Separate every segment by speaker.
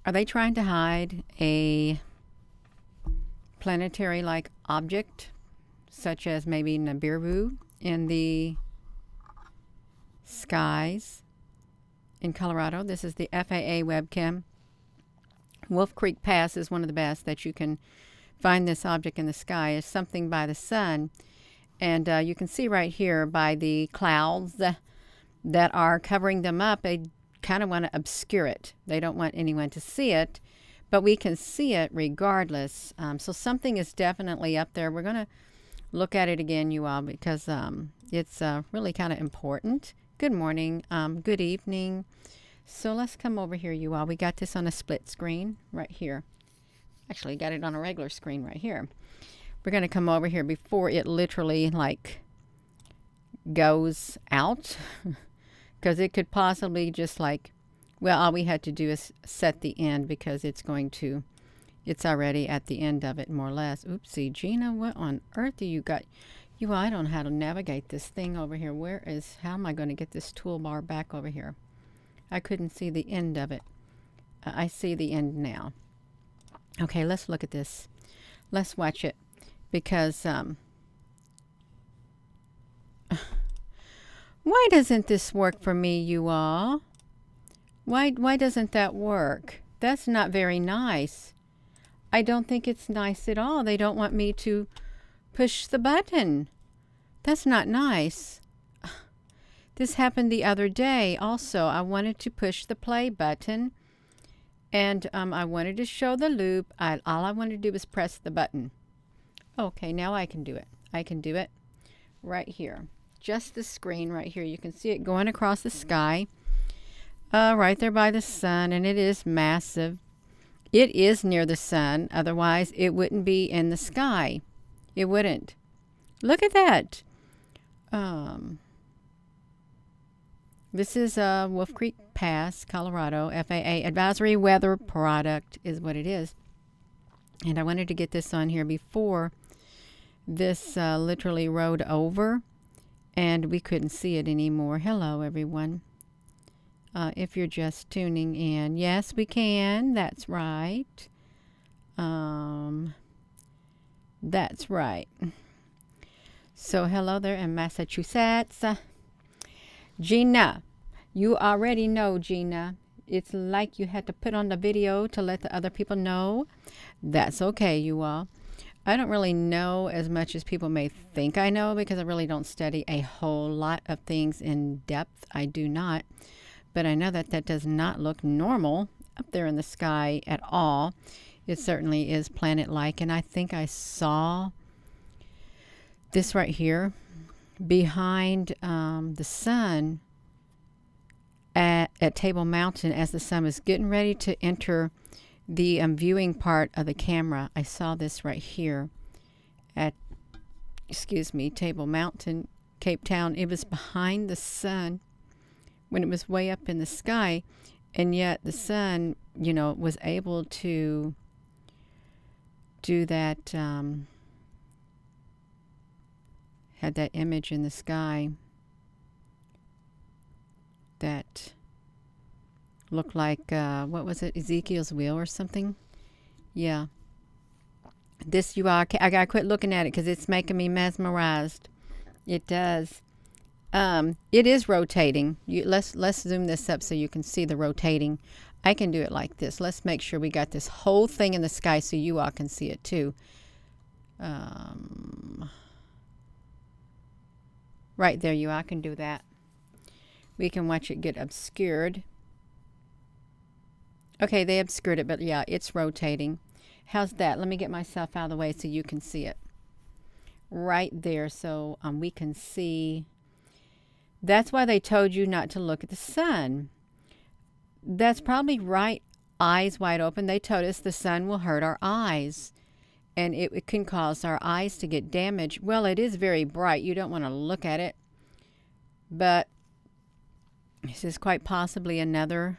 Speaker 1: Are they trying to hide a planetary-like object, such as maybe Nibiru in the skies in Colorado? This is the FAA webcam. Wolf Creek Pass is one of the best that you can find this object in the sky. Is something by the sun. And you can see right here by the clouds that are covering them up, they kind of want to obscure it. They don't want anyone to see it, but we can see it regardless. So something is definitely up there. We're going to look at it again, you all, because it's really kind of important. Good morning. Good evening. So let's come over here, you all. We got this on a split screen right here. Actually, got it on a regular screen right here. We're going to come over here before it literally like goes out, because it could possibly just like, well, all we had to do is set the end, because it's already at the end of it, more or less. Oopsie, Gina, what on earth do you got? I don't know how to navigate this thing over here. How am I going to get this toolbar back over here? I couldn't see the end of it. I see the end now. Okay, let's look at this. Let's watch it. Because why doesn't this work for me, you all? Why doesn't that work? That's not very nice. I don't think it's nice at all. They don't want me to push the button. That's not nice. This happened the other day also. I wanted to push the play button, and I wanted to show the loop. All I wanted to do was press the button. Okay, now I can do it. I can do it right here. Just the screen right here. You can see it going across the sky. Right there by the sun, and it is massive. It is near the sun. Otherwise, it wouldn't be in the sky. It wouldn't. Look at that. This is Wolf Creek Pass, Colorado. FAA Advisory Weather Product is what it is. And I wanted to get this on here before this literally rode over and we couldn't see it anymore. Hello, everyone. If you're just tuning in. Yes, we can. That's right. That's right. So hello there in Massachusetts. Gina, you already know, Gina. It's like you had to put on the video to let the other people know. That's okay, you all. I don't really know as much as people may think I know, because I really don't study a whole lot of things in depth. I do not. But I know that that does not look normal up there in the sky at all. It certainly is planet-like. And I think I saw this right here behind the sun at Table Mountain as the sun was getting ready to enter the viewing part of the camera. I saw this right here at, Table Mountain, Cape Town. It was behind the sun when it was way up in the sky, and yet the sun, was able to do that, had that image in the sky that looked like, what was it, Ezekiel's wheel or something? Yeah. This, you all, I gotta quit looking at it because it's making me mesmerized. It does. It is rotating. Let's zoom this up so you can see the rotating. I can do it like this. Let's make sure we got this whole thing in the sky so you all can see it too. Right there, I can do that. We can watch it get obscured. Okay, they obscured it, but yeah, it's rotating. How's that? Let me get myself out of the way so you can see it. Right there, so we can see. That's why they told you not to look at the sun. That's probably right. Eyes wide open. They told us the sun will hurt our eyes, and it can cause our eyes to get damaged. Well, it is very bright. You don't want to look at it, but this is quite possibly another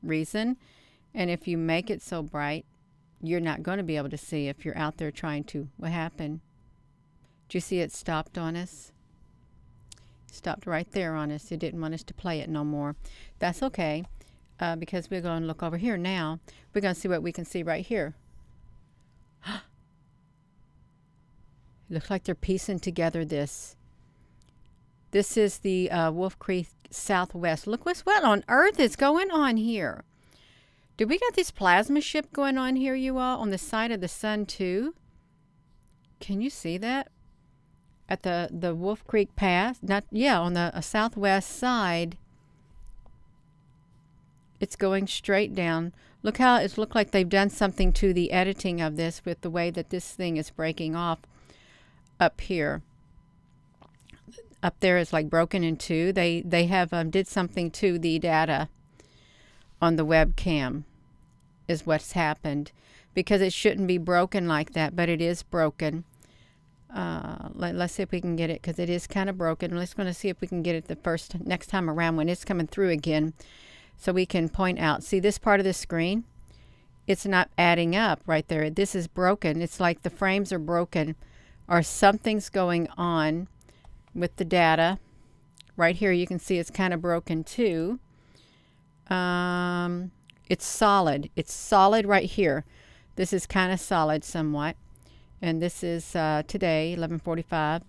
Speaker 1: reason. And if you make it so bright, you're not going to be able to see if you're out there trying to. What happened? Did you see it stopped on us? Stopped right there on us. It didn't want us to play it no more. That's okay. because we're going to look over here now. We're going to see what we can see right here. Looks like they're piecing together this. This is the Wolf Creek Southwest. Look what on earth is going on here. Do we got this plasma ship going on here, you all, on the side of the sun too? Can you see that? At the Wolf Creek Pass? On the southwest side. It's going straight down. Look how it looks like they've done something to the editing of this with the way that this thing is breaking off up here. Up there is like broken in two. They have did something to the data on the webcam is what's happened, because it shouldn't be broken like that, but it is broken. Let's see if we can get it, because it is kind of broken. Let's going to see if we can get it next time around when it's coming through again, so we can point out. See this part of the screen? It's not adding up right there. This is broken. It's like the frames are broken, or something's going on with the data. Right here you can see it's kind of broken too. It's solid. It's solid right here. This is kind of solid somewhat. And this is today, 11:45.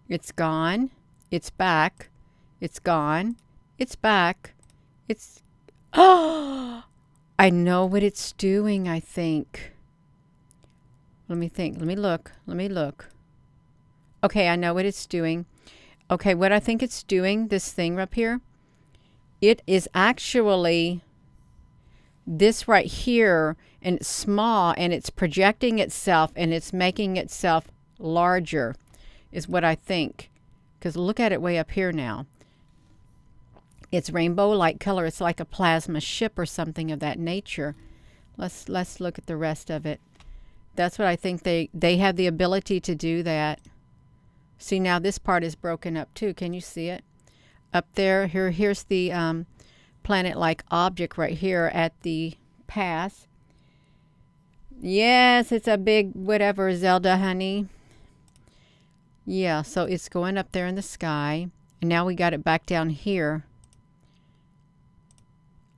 Speaker 1: It's gone. It's back. It's gone. It's back. It's... Oh! I know what it's doing, I think. Let me think. Let me look. Let me look. Okay, I know what it's doing. Okay, what I think it's doing, this thing up here, it is actually this right here, and it's small, and it's projecting itself, and it's making itself larger, is what I think. Because look at it way up here now. It's rainbow-like color. It's like a plasma ship or something of that nature. Let's look at the rest of it. That's what I think. They have the ability to do that. See, now this part is broken up too. Can you see it? Up there, here's the planet-like object right here at the pass. Yes, it's a big whatever, Zelda, honey. Yeah, so it's going up there in the sky. And now we got it back down here.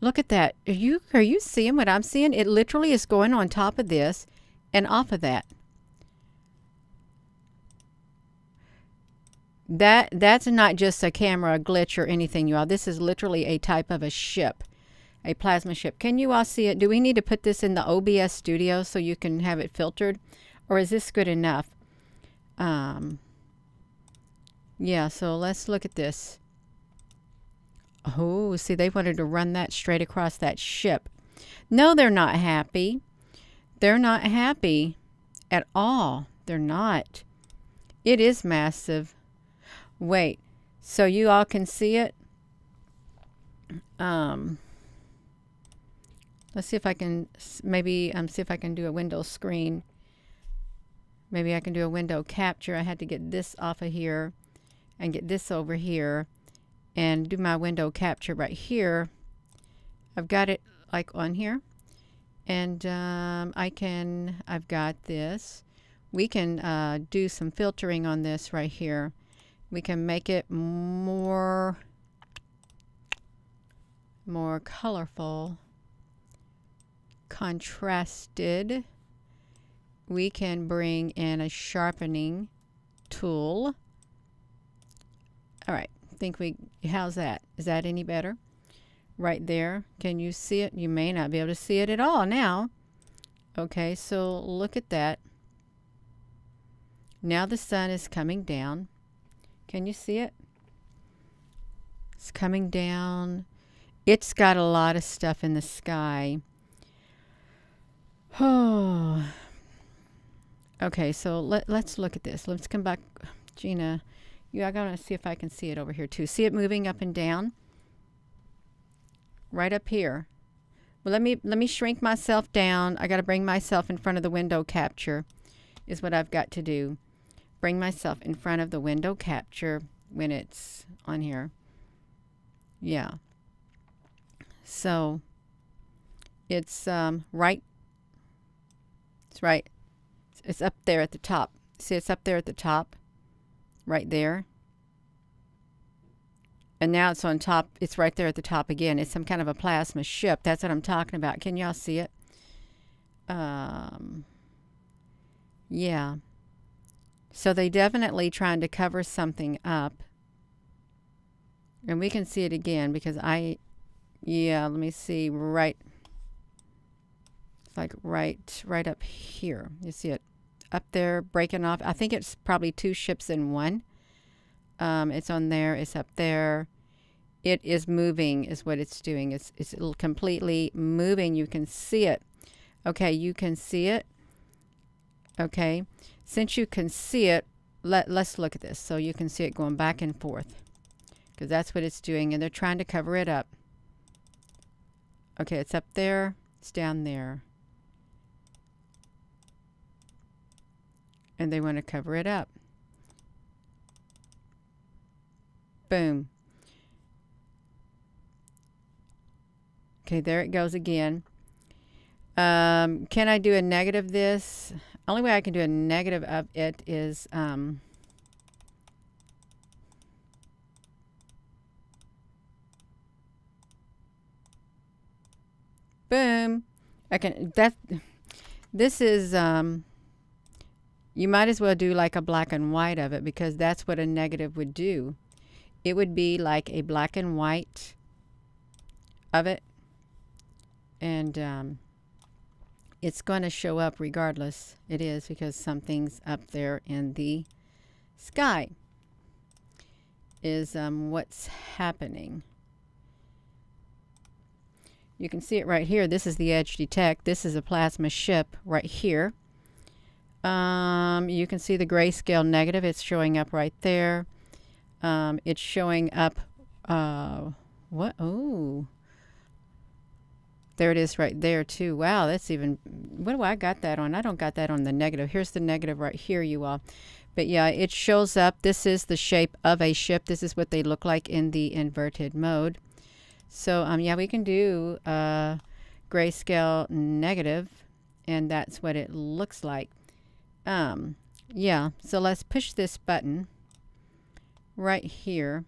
Speaker 1: Look at that. Are you seeing what I'm seeing? It literally is going on top of this and off of that. That's not just a camera glitch or anything, you all. This is literally a type of a ship, a plasma ship. Can you all see it? Do we need to put this in the OBS studio so you can have it filtered, or is this good enough? Yeah, so let's look at this. Oh, see, they wanted to run that straight across that ship. No, they're not happy. They're not happy at all. They're not. It is massive. Wait, so you all can see it? Let's see if I can maybe see if I can do a window screen. Maybe I can do a window capture. I had to get this off of here and get this over here and do my window capture right here. I've got it like on here, and I've got this. We can do some filtering on this right here. We can make it more colorful, contrasted. We can bring in a sharpening tool. All right, how's that? Is that any better? Right there. Can you see it? You may not be able to see it at all now. Okay, so look at that. Now the sun is coming down. Can you see it? It's coming down. It's got a lot of stuff in the sky. Oh. Okay, so let's look at this. Let's come back. Gina, I'm going to see if I can see it over here too. See it moving up and down? Right up here. Well, let me shrink myself down. I got to bring myself in front of the window capture is what I've got to do. Bring myself in front of the window capture when it's on here. Yeah. So it's right. It's right. It's up there at the top. See, it's up there at the top. Right there. And now it's on top. It's right there at the top again. It's some kind of a plasma ship. That's what I'm talking about. Can y'all see it? Yeah. So they definitely trying to cover something up. And we can see it again because let me see, right, it's like right up here. You see it up there breaking off. I think it's probably two ships in one. It's on there. It's up there. It is moving is what it's doing. It's completely moving. You can see it. Okay, you can see it. Okay, since you can see it, let's look at this. So you can see it going back and forth because that's what it's doing, and they're trying to cover it up. Okay, it's up there. It's down there. And they want to cover it up. Boom. Okay, there it goes again. Can I do a negative this? Only way I can do a negative of it is boom. I can this is you might as well do like a black and white of it because that's what a negative would do. It would be like a black and white of it. And it's going to show up regardless. It is because something's up there in the sky is what's happening. You can see it right here. This is the edge detect. This is a plasma ship right here. You can see the grayscale negative. It's showing up right there. It's showing up. What? Oh. There it is right there too. Wow, that's even, what do I got that on? I don't got that on the negative. Here's the negative right here, you all. But yeah, it shows up. This is the shape of a ship. This is what they look like in the inverted mode. So yeah, we can do grayscale negative, and that's what it looks like. Yeah, so let's push this button right here.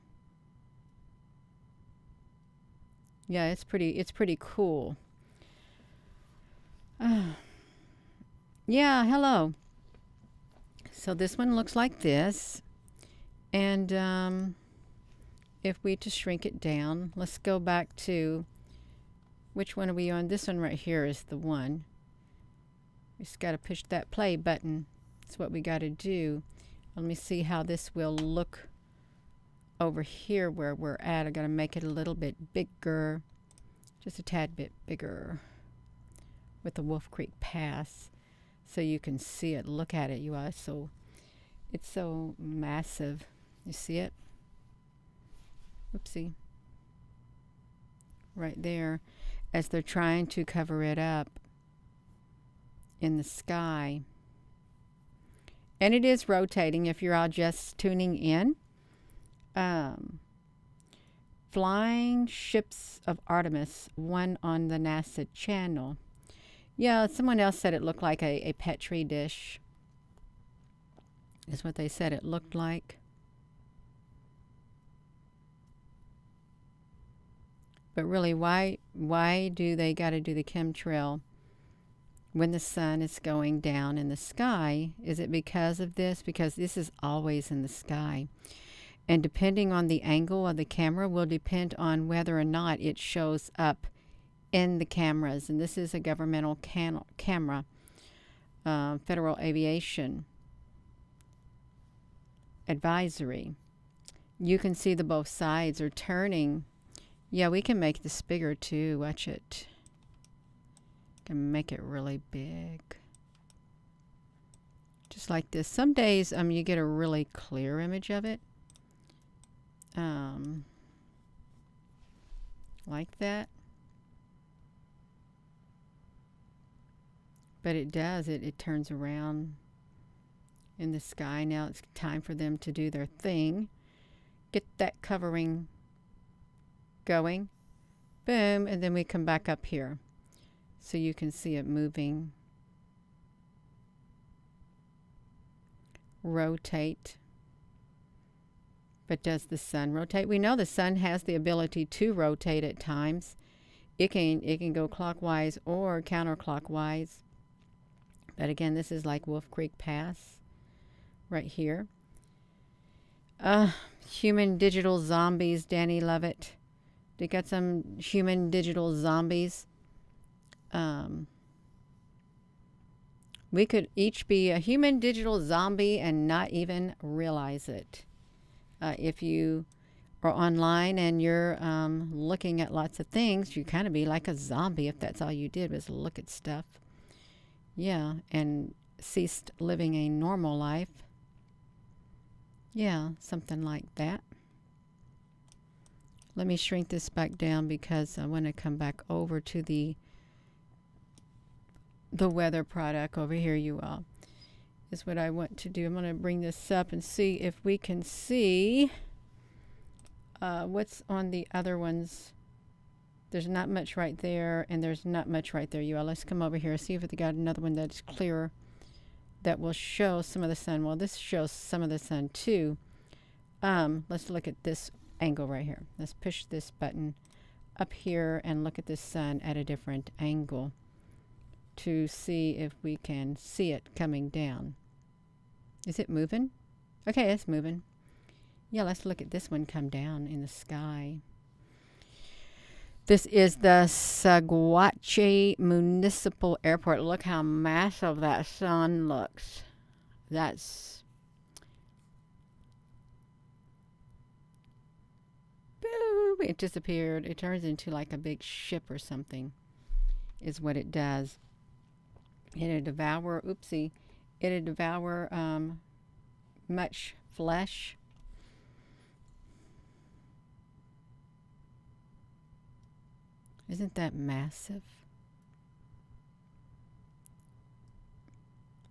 Speaker 1: Yeah, it's pretty cool. Yeah, hello. So this one looks like this. And if we just shrink it down, let's go back to, which one are we on? This one right here is the one. We just got to push that play button. That's what we got to do. Let me see how this will look over here where we're at. I got to make it a little bit bigger, just a tad bit bigger with the Wolf Creek Pass so you can see it. Look at it, you guys. So it's so massive. You see it? Oopsie. Right there as they're trying to cover it up in the sky. And it is rotating if you're all just tuning in. Flying Ships of Artemis, one on the NASA channel. Yeah, someone else said it looked like a Petri dish. Is what they said it looked like. But really, why do they got to do the chemtrail when the sun is going down in the sky? Is it because of this? Because this is always in the sky. And depending on the angle of the camera will depend on whether or not it shows up in the cameras. And this is a governmental camera, Federal Aviation Advisory. You can see the both sides are turning. Yeah, we can make this bigger too. Watch it. Can make it really big. Just like this. Some days you get a really clear image of it. Like that. But it does. It turns around in the sky. Now it's time for them to do their thing. Get that covering going. Boom. And then we come back up here. So you can see it moving. Rotate. But does the sun rotate? We know the sun has the ability to rotate at times. It can go clockwise or counterclockwise. But again, this is like Wolf Creek Pass right here. Human digital zombies, Danny Lovett. They got some human digital zombies. We could each be a human digital zombie and not even realize it. If you are online and you're looking at lots of things, you kind of be like a zombie if that's all you did was look at stuff. Yeah, and ceased living a normal life. Yeah, something like that. Let me shrink this back down because I want to come back over to the weather product over here, you all. Is what I want to do. I'm going to bring this up and see if we can see what's on the other ones. There's not much right there, and there's not much right there, you all. Let's come over here and see if we got another one that's clearer that will show some of the sun. Well, this shows some of the sun too. Let's look at this angle right here. Let's push this button up here and look at the sun at a different angle to see if we can see it coming down. Is it moving? Okay, it's moving. Yeah, let's look at this one come down in the sky. This is the Saguache Municipal Airport. Look how massive that sun looks. That's... Boo! It disappeared. It turns into like a big ship or something is what it does. It'll devour, oopsie, it'll devour much flesh. Isn't that massive?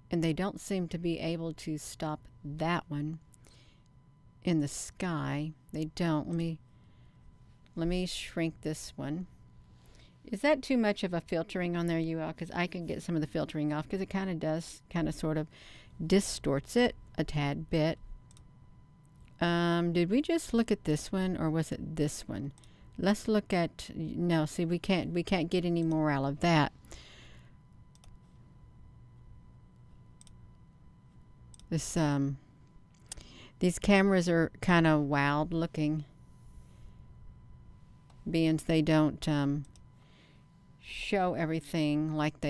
Speaker 1: And they don't seem to be able to stop that one in the sky. They don't. Let me shrink this one. Is that too much of a filtering on there, you all? Because I can get some of the filtering off because it kind of does, kind of sort of distorts it a tad bit. Did we just look at this one or was it this one? Let's look at, no, see, we can't get any more out of that. This, these cameras are kind of wild looking, being they don't, show everything like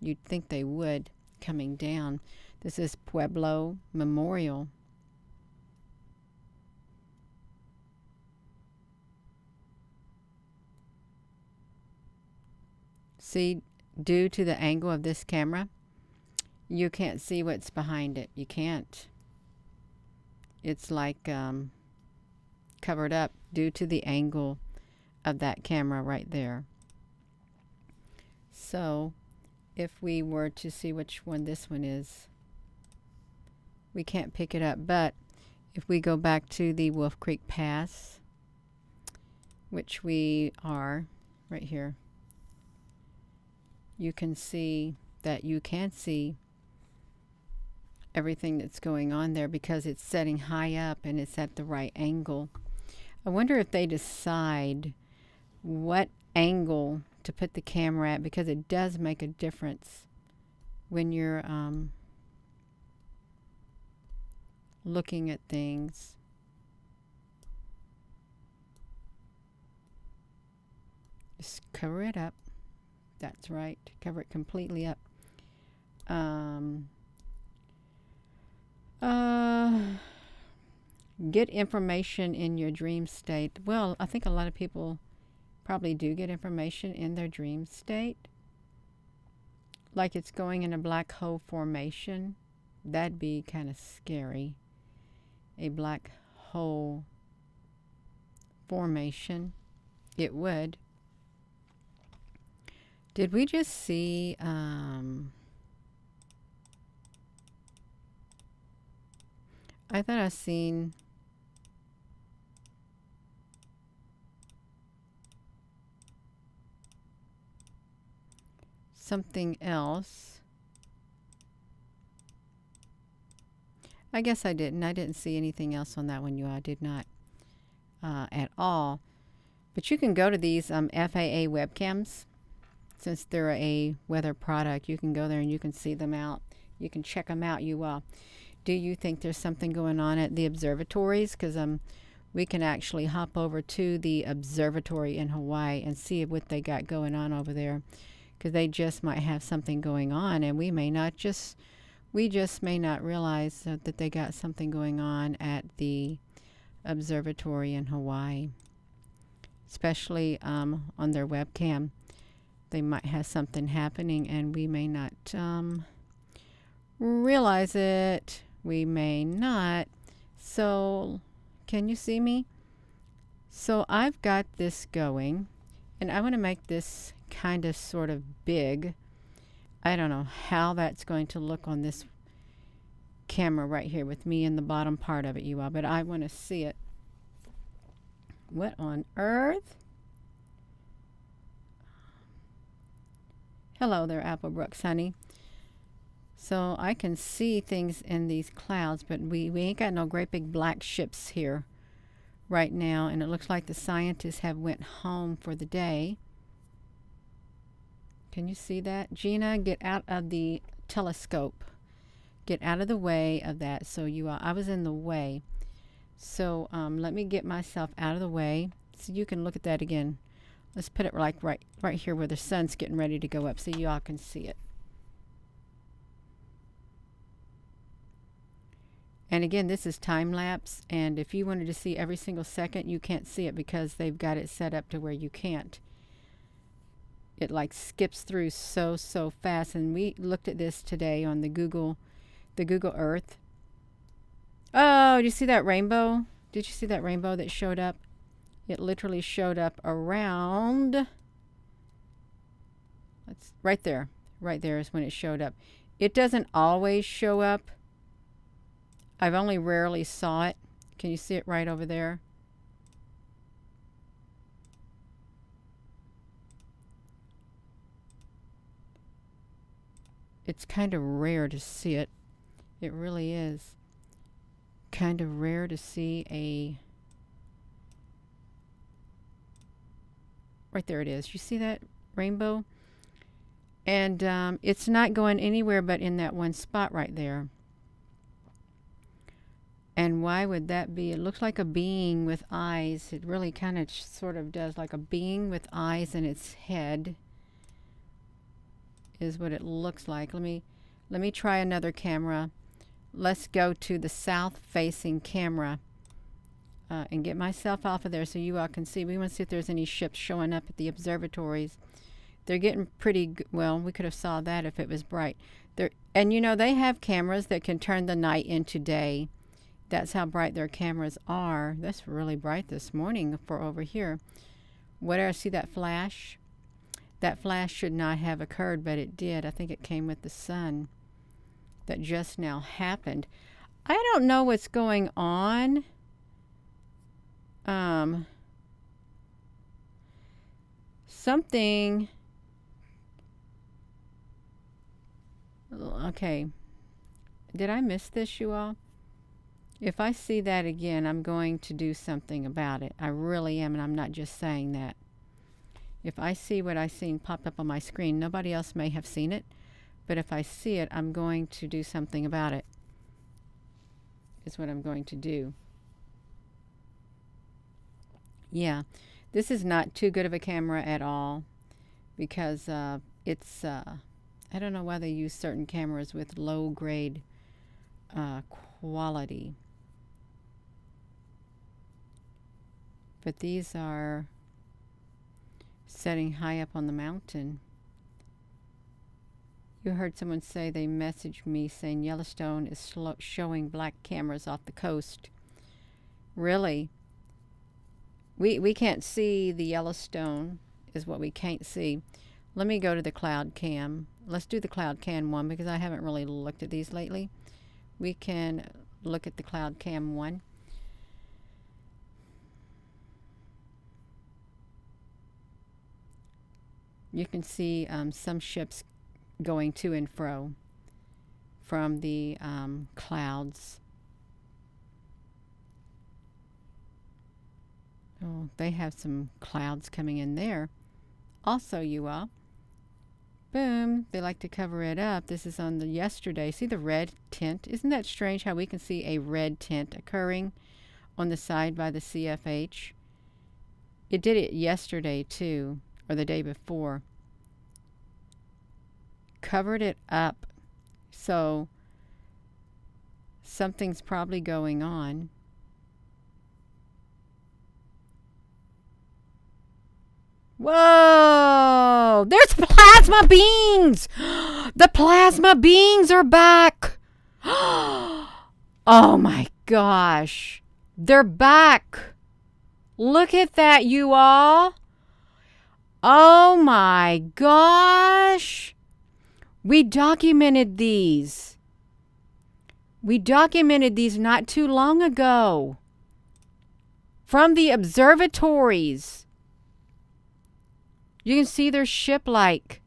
Speaker 1: you'd think they would coming down. This is Pueblo Memorial. See, due to the angle of this camera, you can't see what's behind it. You can't. It's like covered up due to the angle of that camera right there. So if we were to see which one this one is, we can't pick it up. But if we go back to the Wolf Creek Pass, which we are right here, you can see that you can see everything that's going on there because it's setting high up and it's at the right angle. I wonder if they decide what angle to put the camera at, because it does make a difference when you're looking at things. Just cover it up. That's right. Cover it completely up. Get information in your dream state. Well, I think a lot of people probably do get information in their dream state. Like it's going in a black hole formation. That'd be kind of scary. A black hole formation. It would. Did we just see I thought I seen something else. I guess I didn't. I didn't see anything else on that one, you all. I did not at all. But you can go to these FAA webcams. Since they're a weather product, you can go there and you can see them out. You can check them out, you all. Do you think there's something going on at the observatories? Because we can actually hop over to the observatory in Hawaii and see what they got going on over there. Because they just might have something going on, and we just may not realize that they got something going on at the observatory in Hawaii. Especially on their webcam. They might have something happening and we may not realize it. We may not. So, can you see me? So I've got this going, and I want to make this kind of sort of big. I don't know how that's going to look on this camera right here with me in the bottom part of it, you all, but I want to see it. What on earth? Hello there, Applebrooks, honey. So I can see things in these clouds, but we ain't got no great big black ships here right now, and it looks like the scientists have went home for the day. Can you see that? Gina, get out of the telescope. Get out of the way of that. So I was in the way. So let me get myself out of the way so you can look at that again. Let's put it like right here where the sun's getting ready to go up so you all can see it. And again, this is time lapse, and if you wanted to see every single second, you can't see it because they've got it set up to where you can't. It like skips through so fast, and we looked at this today on the Google Earth. Oh, did you see that rainbow? Did you see that rainbow that showed up? It literally showed up around. Right there. Right there is when it showed up. It doesn't always show up. I've only rarely saw it. Can you see it right over there? It's kind of rare to see it. It really is. Kind of rare to see a... Right there it is. You see that rainbow? And it's not going anywhere but in that one spot right there. And why would that be? It looks like a being with eyes. It really kind of sort of does, like a being with eyes in its head is what it looks like. Let me try another camera. Let's go to the south-facing camera and get myself off of there so you all can see. We want to see if there's any ships showing up at the observatories. They're getting pretty well, we could have saw that if it was bright. And you know, they have cameras that can turn the night into day. That's how bright their cameras are. That's really bright this morning for over here. Whatever, see that flash? That flash should not have occurred, but it did. I think it came with the sun. That just now happened. I don't know what's going on. Something. Okay. Did I miss this, you all? If I see that again, I'm going to do something about it. I really am, and I'm not just saying that. If I see what I seen popped up on my screen, nobody else may have seen it, but if I see it, I'm going to do something about it. Is what I'm going to do. Yeah, this is not too good of a camera at all because it's, I don't know why they use certain cameras with low grade quality. But these are setting high up on the mountain. You heard someone say they messaged me saying Yellowstone is showing black cameras off the coast. Really? We can't see the Yellowstone is what we can't see. Let me go to the cloud cam. Let's do the cloud cam one because I haven't really looked at these lately. We can look at the cloud cam one. You can see some ships going to and fro from the clouds. Oh, they have some clouds coming in there. Also, you all. Boom. They like to cover it up. This is on the yesterday. See the red tint? Isn't that strange how we can see a red tint occurring on the side by the CFH? It did it yesterday too, or the day before. Covered it up. So something's probably going on. Whoa! There's plasma beings! The plasma beings are back! Oh my gosh. They're back. Look at that, you all. Oh my gosh. We documented these. We documented these not too long ago from the observatories. You can see their ship-like.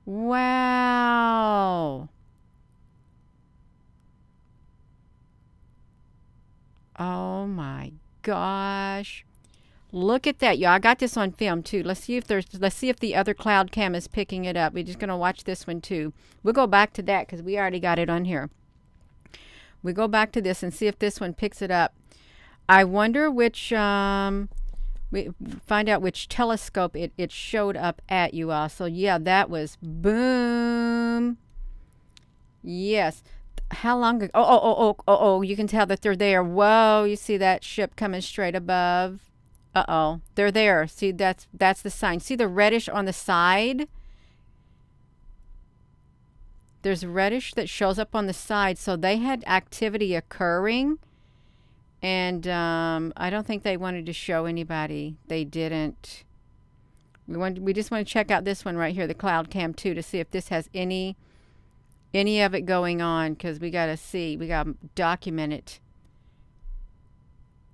Speaker 1: Wow. Oh my gosh. Look at that. Yeah, I got this on film too. Let's see if the other cloud cam is picking it up. We're just going to watch this one too. We'll go back to that because we already got it on here. We go back to this and see if this one picks it up. I wonder which we find out which telescope it showed up at, you all. So yeah, that was boom. Yes. How long ago? Oh, you can tell that they're there. Whoa, you see that ship coming straight above. Uh-oh, they're there. See, that's the sign. See the reddish on the side? There's reddish that shows up on the side. So they had activity occurring. And I don't think they wanted to show anybody. They didn't. We just want to check out this one right here, the cloud cam 2, to see if this has any of it going on, because we got to see. We got to document it.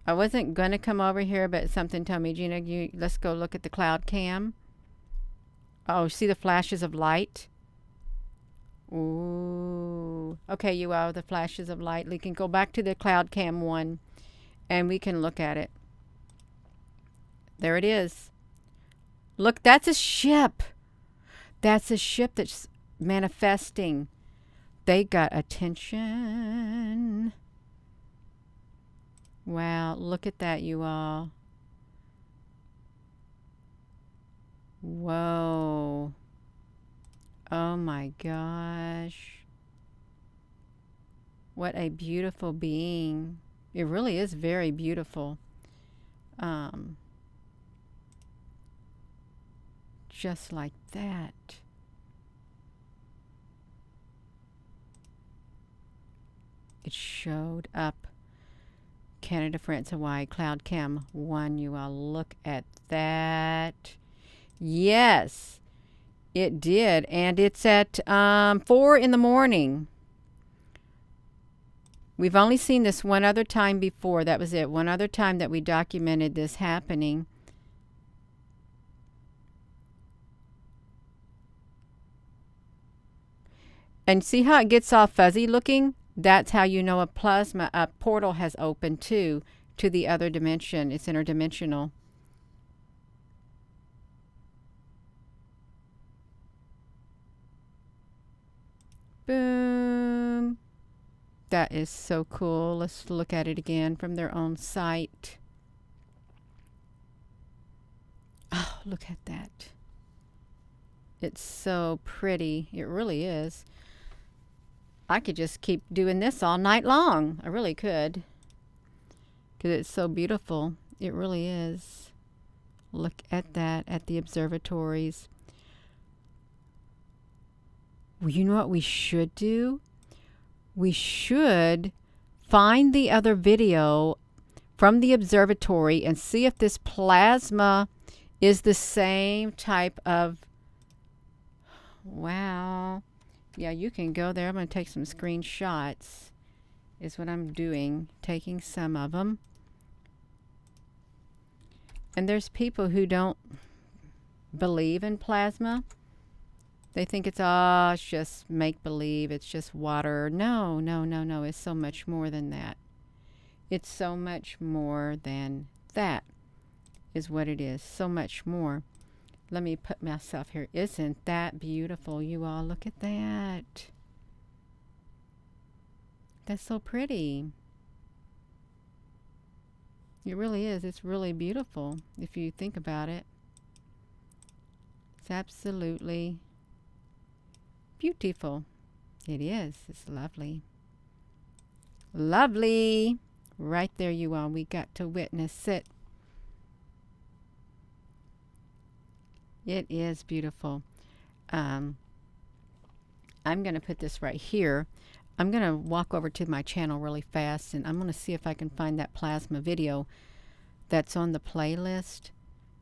Speaker 1: I wasn't going to come over here, but something told me, Gina, let's go look at the cloud cam. Oh, see the flashes of light? Ooh. Okay, you all, the flashes of light. We can go back to the cloud cam 1. And we can look at it. There it is. Look, that's a ship. That's a ship that's manifesting. They got attention. Wow, look at that, you all. Whoa. Oh my gosh. What a beautiful being. It really is very beautiful. Just like that. It showed up. Canada, France, Hawaii, Cloud Cam 1. You all look at that. Yes, it did. And it's at 4 in the morning. We've only seen this one other time before. That was it. One other time that we documented this happening. And see how it gets all fuzzy looking? That's how you know a portal has opened too, to the other dimension. It's interdimensional. Boom. That is so cool. Let's look at it again from their own site. Oh, look at that. It's so pretty. It really is. I could just keep doing this all night long. I really could. Because it's so beautiful. It really is. Look at that at the observatories. Well, you know what we should do? We should find the other video from the observatory and see if this plasma is the same type of... Wow. Yeah, you can go there. I'm going to take some screenshots is what I'm doing. Taking some of them. And there's people who don't believe in plasma. They think it's just make-believe. It's just water. No. It's so much more than that. It's so much more than that is what it is. So much more. Let me put myself here. Isn't that beautiful, you all? Look at that. That's so pretty. It really is. It's really beautiful if you think about it. It's absolutely beautiful. It is. It's lovely. Lovely. Right there you are. We got to witness it. It is beautiful. I'm going to put this right here. I'm going to walk over to my channel really fast, and I'm going to see if I can find that plasma video that's on the playlist,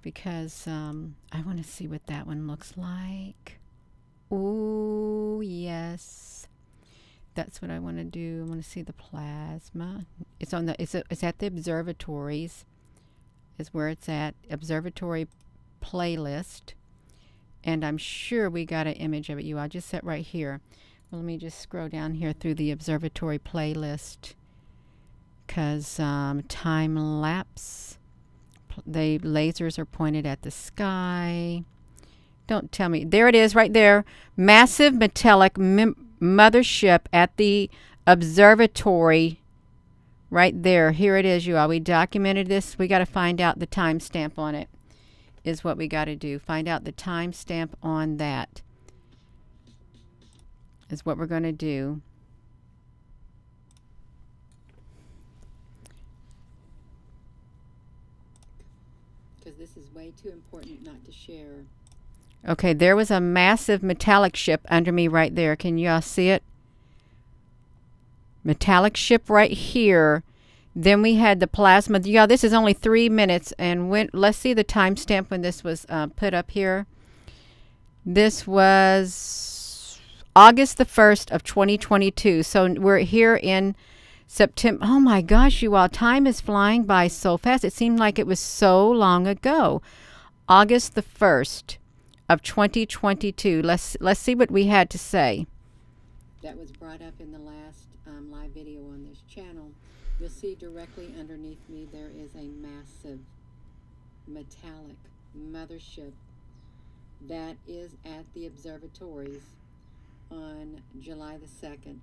Speaker 1: because I want to see what that one looks like. Oh, yes. That's what I want to do. I want to see the plasma. It's on the it's at the observatories is where it's at. Observatory playlist. And I'm sure we got an image of it. I'll just set right here. Well, let me just scroll down here through the observatory playlist, because time lapse. The lasers are pointed at the sky. Don't tell me. There it is right there. Massive metallic mothership at the observatory right there. Here it is, you all. We documented this. We got to find out the timestamp on it is what we got to do. Find out the timestamp on that is what we're going to do. Because this is way too important not to share. Okay, there was a massive metallic ship under me right there. Can you all see it? Metallic ship right here. Then we had the plasma. Yeah, this is only 3 minutes. And let's see the timestamp when this was put up here. This was August the 1st of 2022. So we're here in September. Oh my gosh, you all. Time is flying by so fast. It seemed like it was so long ago. August the 1st of 2022. Let's see what we had to say. That was brought up in the last live video on this channel. You'll see directly underneath me there is a massive metallic mothership that is at the observatories on July the 2nd,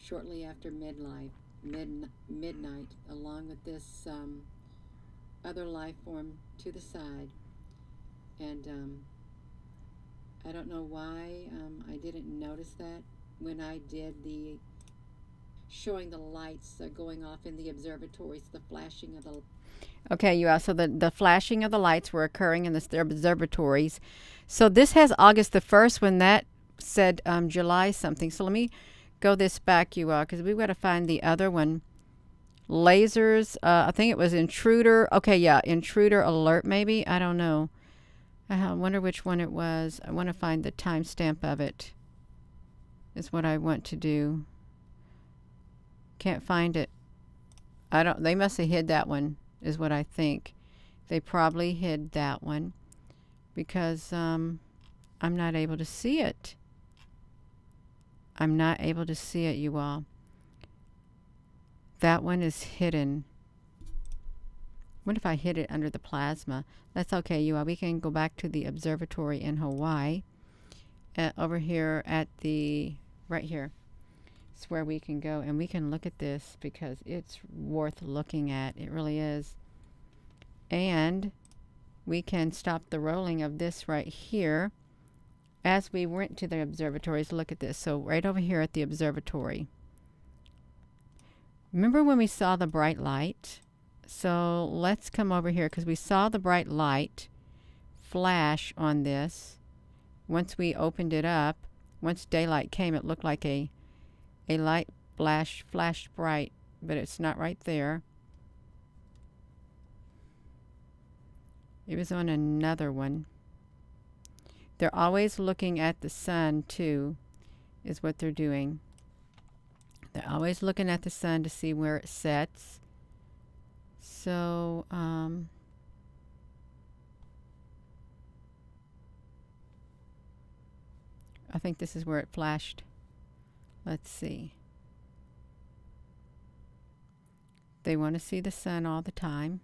Speaker 1: shortly after midnight, along with this other life form to the side. And I don't know why I didn't notice that when I did the showing the lights going off in the observatories, the flashing of the... Okay, you all, so the flashing of the lights were occurring in the observatories. So this has August the 1st when that said July something. So let me go this back, you all, because we've got to find the other one. Lasers, I think it was intruder. Okay, yeah, intruder alert maybe. I don't know. I wonder which one it was. I want to find the timestamp of it. Is what I want to do. Can't find it. They must have hid that one, is what I think. They probably hid that one because I'm not able to see it. I'm not able to see it, you all. That one is hidden. What if I hid it under the plasma? That's okay, you all. We can go back to the observatory in Hawaii. Over here at the... right here. It's where we can go and we can look at this because it's worth looking at. It really is. And we can stop the rolling of this right here as we went to the observatories. Look at this. So right over here at the observatory. Remember when we saw the bright light? So let's come over here because we saw the bright light flash on this. Once we opened it up, once daylight came, it looked like a light flashed bright, but it's not right there. It was on another one. They're always looking at the sun too, is what they're doing. They're always looking at the sun to see where it sets. So, I think this is where it flashed. Let's see. They want to see the sun all the time.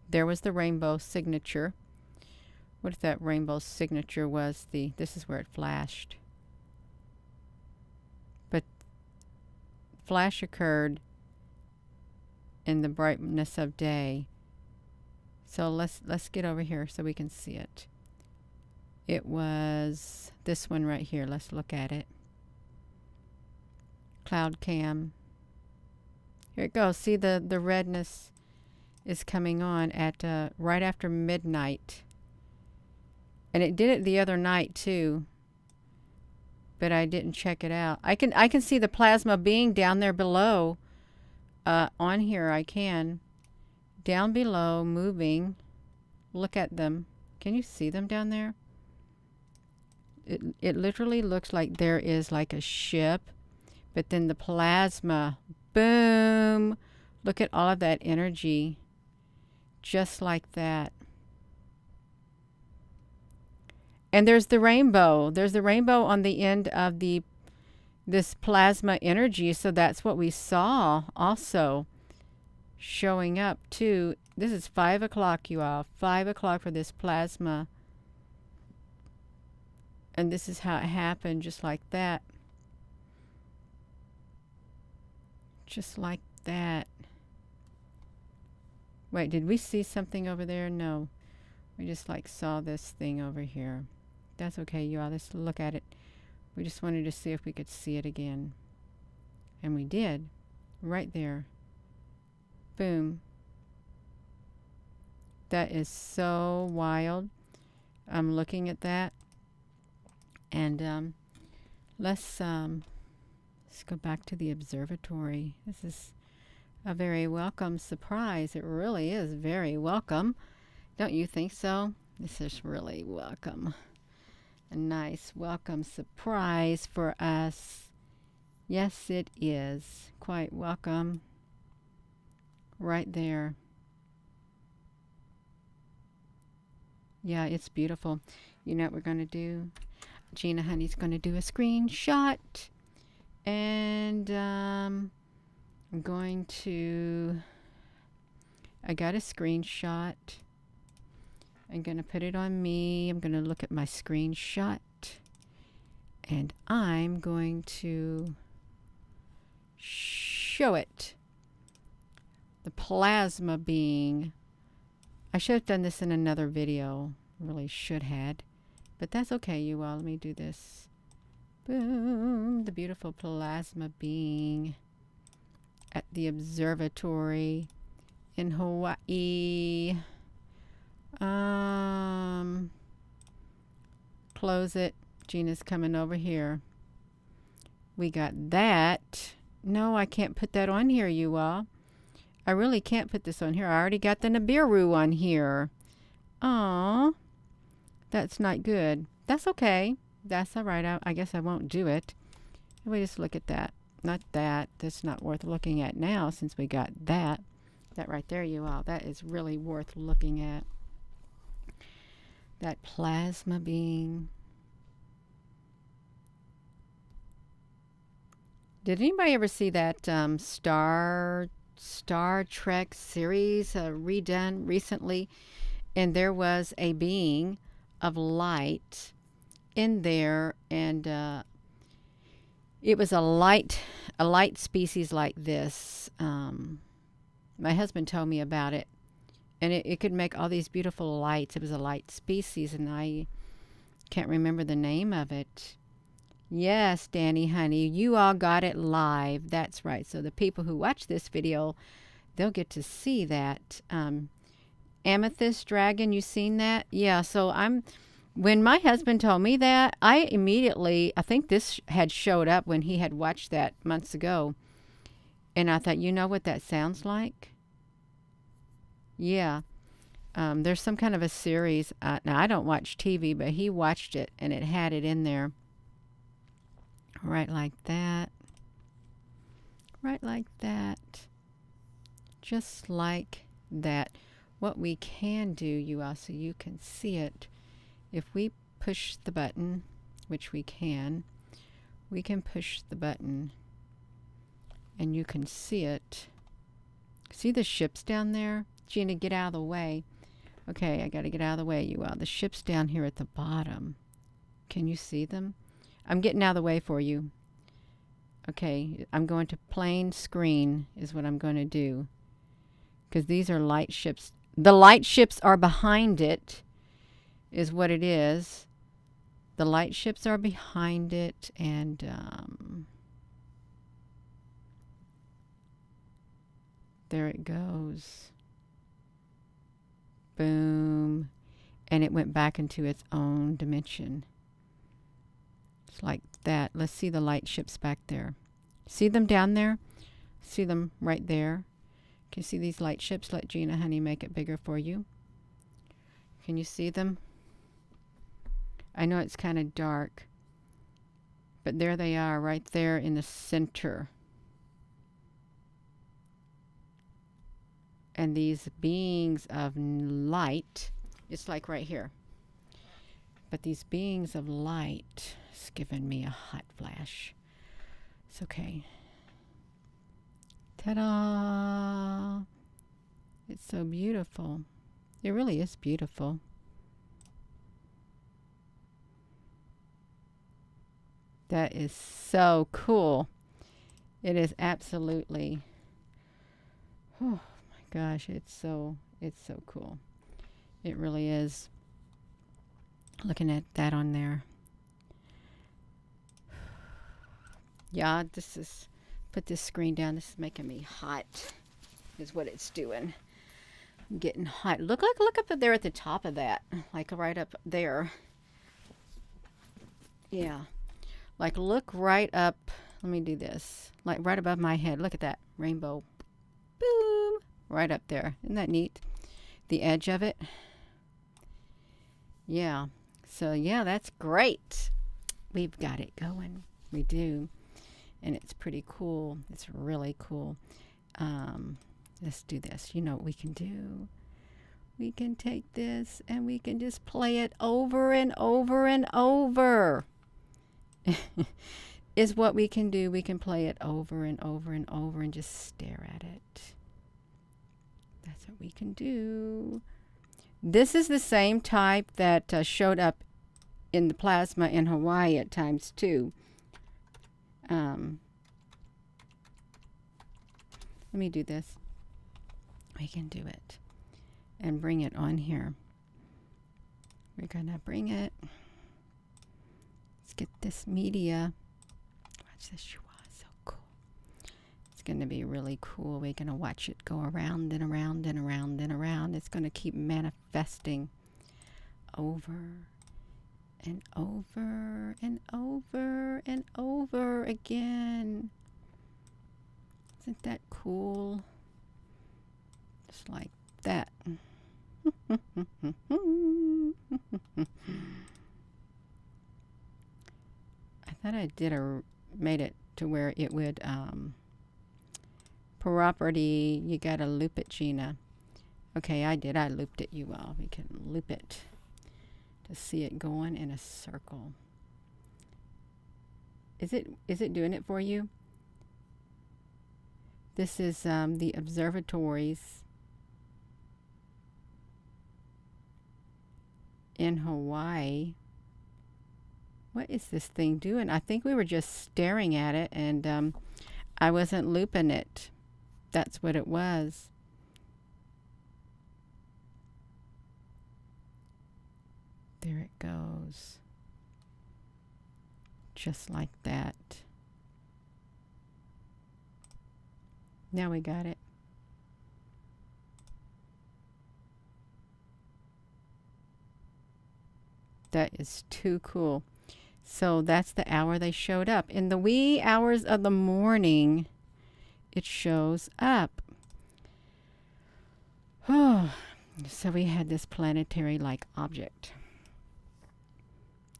Speaker 1: There was the rainbow signature. What if that rainbow signature was this is where it flashed. But flash occurred in the brightness of day. So let's get over here so we can see it. It was this one right here. Let's look at it. Cloud cam. Here it goes. See, the redness is coming on at right after midnight. And it did it the other night too, but I didn't check it out. I can see the plasma being down there below. On here I can. Down below, moving. Look at them. Can you see them down there? It literally looks like there is like a ship, but then the plasma, boom. Look at all of that energy. Just like that. And there's the rainbow. There's the rainbow on the end of this plasma energy. So that's what we saw also showing up too. This is 5 o'clock, you all. 5 o'clock for this plasma. And this is how it happened, just like that. Just like that. Wait, did we see something over there? No. We just like saw this thing over here. That's okay, you all. Let's look at it. We just wanted to see if we could see it again. And we did. Right there. Boom. That is so wild. I'm looking at that. And let's go back to the observatory. This is a very welcome surprise. It really is very welcome. Don't you think so? This is really welcome. A nice welcome surprise for us. Yes, it is. Quite welcome. Right there. Yeah, it's beautiful. You know what we're going to do? Gina Honey's going to do a screenshot. And I'm going to... I got a screenshot. I'm going to put it on me. I'm going to look at my screenshot. And I'm going to show it. The plasma being... I should have done this in another video. Really should had. But that's okay, you all. Let me do this. Boom. The beautiful plasma being at the observatory in Hawaii. Close it. Gina's coming over here. We got that. No, I can't put that on here, you all. I really can't put this on here. I already got the Nibiru on here. Aw. That's not good. That's okay. That's all right. I guess I won't do it. We just look at that. Not that. That's not worth looking at now since we got that. That right there, you all. That is really worth looking at. That plasma being. Did anybody ever see that Star Trek series redone recently? And there was a being of light in there, and it was a light species like this. My husband told me about it, and it could make all these beautiful lights. It was a light species, and I can't remember the name of it. Yes, Danny, honey, you all got it live. That's right. So the people who watch this video, they'll get to see that. Amethyst dragon, you seen that? Yeah, so when my husband told me that, I think this had showed up when he had watched that months ago. And I thought, you know what that sounds like? Yeah. There's some kind of a series. Now, I don't watch TV, but he watched it, and it had it in there. Right like that. Right like that. Just like that. What we can do, you all, so you can see it, if we push the button, which we can push the button and you can see it. See the ships down there? Gina, get out of the way. Okay, I got to get out of the way, you all. The ships down here at the bottom. Can you see them? I'm getting out of the way for you. Okay, I'm going to plain screen is what I'm going to do. Because these are light ships. The light ships are behind it, is what it is. The light ships are behind it, and there it goes. Boom. And it went back into its own dimension. It's like that. Let's see the light ships back there. See them down there? See them right there? Can you see these light ships? Let Gina, honey, make it bigger for you. Can you see them? I know it's kind of dark, but there they are right there in the center. And these beings of light, it's like right here. But these beings of light, it's giving me a hot flash. It's okay. Ta-da! It's so beautiful. It really is beautiful. That is so cool. It is absolutely, oh my gosh, it's so cool. It really is. Looking at that on there. Yeah, this is, put this screen down. This is making me hot, is what it's doing. I'm getting hot. Look up there at the top of that. Like right up there. Yeah. Like look right up. Let me do this. Like right above my head. Look at that. Rainbow. Boom. Right up there. Isn't that neat? The edge of it. Yeah. So yeah, that's great. We've got it going. We do. And it's pretty cool. It's really cool. Let's do this. You know what we can do? We can take this and we can just play it over and over and over. Is what we can do. We can play it over and over and over and just stare at it. That's what we can do. This is the same type that showed up in the plasma in Hawaii at times too. Let me do this. We can do it and bring it on here. We're gonna bring it. Let's get this media. Watch this, you all. So cool. It's gonna be really cool. We're gonna watch it go around and around and around and around. It's gonna keep manifesting over and over and over and over again. Isn't that cool? Just like that. I thought I made it to where it would property. You gotta loop it, Gina. Okay, I did. I looped it, you all. We can loop it to see it going in a circle. Is it doing it for you? This is the observatories in Hawaii. What is this thing doing? I think we were just staring at it and I wasn't looping it. That's what it was. There it goes. Just like that. Now we got it. That is too cool. So that's the hour they showed up. In the wee hours of the morning, it shows up. Oh, so we had this planetary-like object.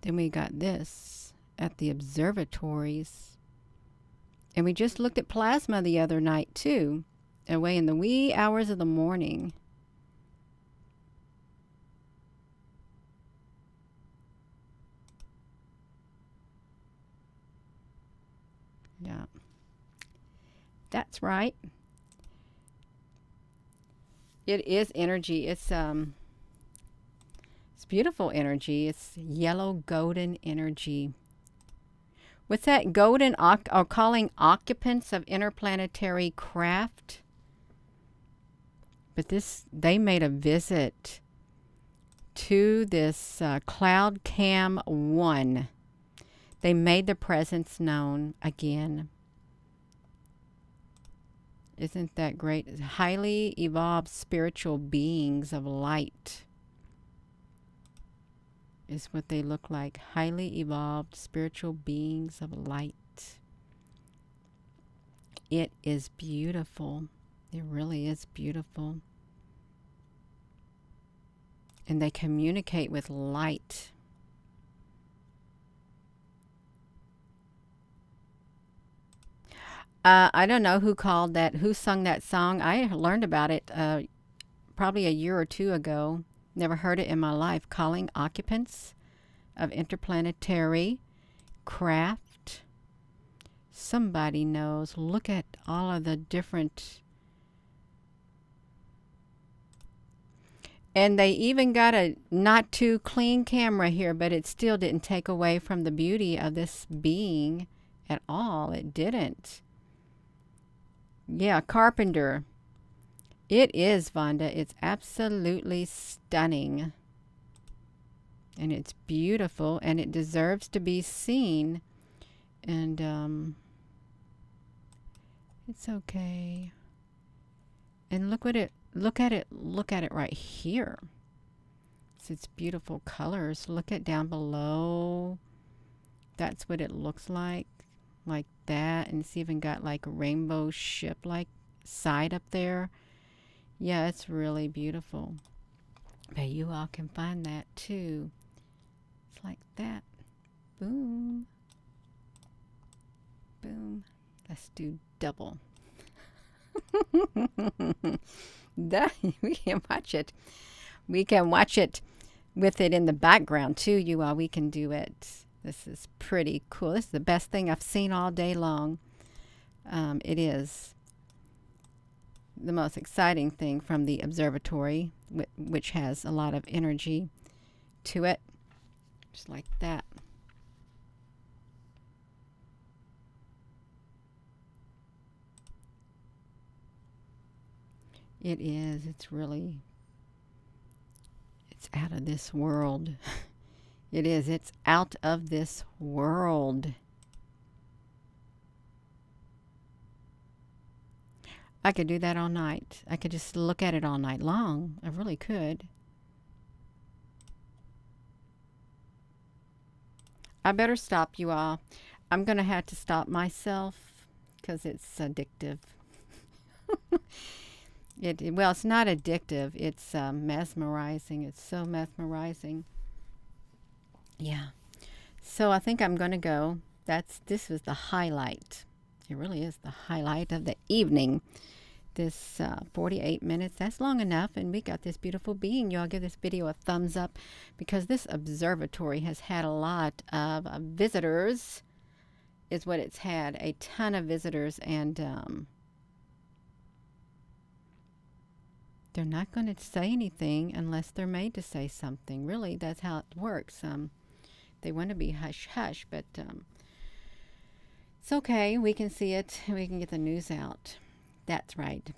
Speaker 1: Then we got this at the observatories. And we just looked at plasma the other night, too, away in the wee hours of the morning. Yeah. That's right. It is energy. It's beautiful energy. It's yellow golden energy. What's that? Golden or calling occupants of interplanetary craft. But they made a visit to this Cloud Cam 1. They made their presence known again. Isn't that great? Highly evolved spiritual beings of light is what they look like. Highly evolved spiritual beings of light. It is beautiful. It really is beautiful. And they communicate with light. I don't know who sung that song. I learned about it probably a year or two ago. Never heard it in my life. Calling occupants of interplanetary craft. Somebody knows. Look at all of the different. And they even got a not too clean camera here, but it still didn't take away from the beauty of this being at all. It didn't. Yeah, Carpenter. It is, Vonda. It's absolutely stunning. And it's beautiful, and it deserves to be seen. And it's okay. And look at it right here. It's its beautiful colors. Look at down below. That's what it looks like that. And it's even got like a rainbow ship like side up there. Yeah, it's really beautiful. But you all can find that too. It's like that. Boom. Boom. Let's do double. We can watch it. We can watch it with it in the background too, you all. We can do it. This is pretty cool. This is the best thing I've seen all day long. It is the most exciting thing from the observatory, which has a lot of energy to it. Just like that. It is. It's out of this world. It is. It's out of this world. I could do that all night. I could just look at it all night long. I really could. I better stop, you all. I'm going to have to stop myself because it's addictive. Well, it's not addictive. It's mesmerizing. It's so mesmerizing. Yeah. So I think I'm going to go. This was the highlight. It really is the highlight of the evening. This 48 minutes, that's long enough. And we got this beautiful being. Y'all give this video a thumbs up because this observatory has had a lot of visitors, is what it's had. A ton of visitors. And they're not going to say anything unless they're made to say something. Really, that's how it works. They want to be hush-hush, but it's okay. We can see it. We can get the news out. That's right.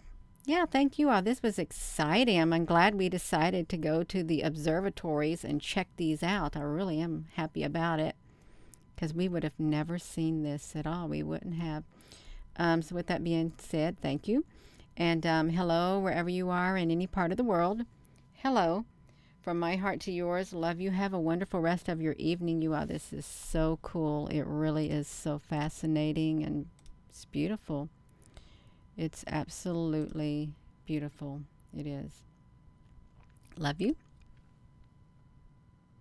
Speaker 1: Yeah, thank you all. This was exciting. I'm glad we decided to go to the observatories and check these out. I really am happy about it because we would have never seen this at all. We wouldn't have. So with that being said, thank you. And hello, wherever you are in any part of the world. Hello. From my heart to yours. Love you. Have a wonderful rest of your evening, you all. This is so cool. It really is so fascinating and it's beautiful. It's absolutely beautiful. It is. Love you.